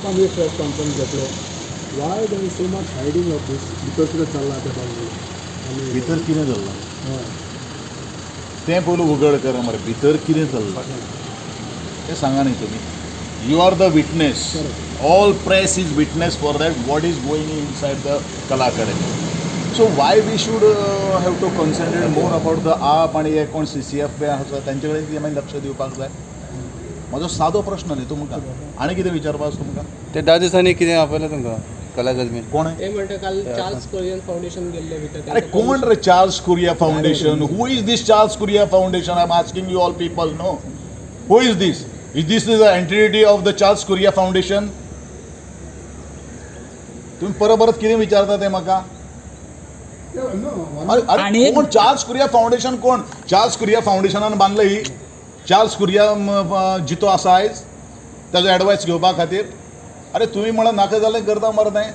आम्ही press conference घेतलो why there is so much hiding of this भितर कितें चल्लां तें बाबू भितर कितें चल्लां हय तें पयलू उगड करा मरे भितर कितें चल्लां तें सांगा न्ही तुमी you are the witness all press is witness for that what is going inside the Kala academy so why we should have to concentrate more about the AAP आनी हे कोण CCF बी आसा तेंचे कडेन कितें मागीर लक्ष दिवपाक जाय म्हजो सादो प्रश्न न्ही तुमकां आनी कितें विचारपाक आसा तुमकां ते 10 दिसांनी कितें आपयलें तुमकां कला अकादमीन कोण ते म्हणटा काल चार्ल्स कुरियन फाउंडेशन गेल्ले भितर अरे कोण रे Charles Correa foundation who is this Charles Correa foundation I am asking you all people know who is this the entity of the Charles Correa foundation तुम्ही परत कितें विचारता ते म्हाका अरे कोण चार्ल्स कुरिया फाउंडेशन कोण चार्ल्स कुरिया फाउंडेशनान बांदलं ही चार्ल्स कुरिया जितो आसा आयज ताजो एडवायस घेवपा खातीर अरे तुम्ही म्हणून नाका जालें करता मरे तें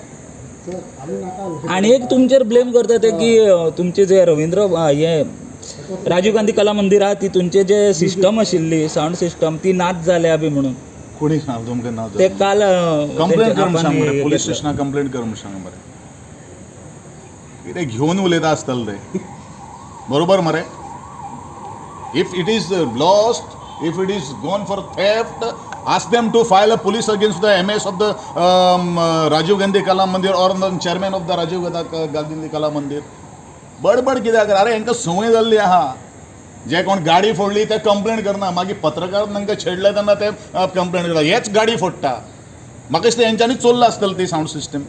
सर आमी नाका आणि एक तुमचेर ब्लेम करता ते की तुमचे जे रवींद्र हे राजीव गांधी कला मंदिर आहा ती तुमचे जे सिस्टम आशिल्ली साऊंड सिस्टम ती नाच जाल्या बी म्हणून कोणी सांग तुमकां ना ते काल कंप्लेंट कर आपण सांग मरे हे पोलीस घेतलं. स्टेशनाक कंप्लेंट कर म्हूण सांग मरे कितें घेवन उलयता आसतलें ते बरोबर मरे if it is lost if it is gone for theft ask them to file a police against the MS of the Rajiv Gandhi Kala Mandir or the chairman of the Rajiv Gandhi Kala Mandir बडबड कित्याक अरे हांकां संवय जाल्ली आहा जे कोण गाडी फोडली ते कंप्लेंट करना मागीर पत्रकार तांकां छेडले तेन्ना ते कंप्लेंट करता हेच गाडी फोडटा म्हाका दिसता हेंच्यांनी चोरला आसतलें ती साऊंड सिस्टम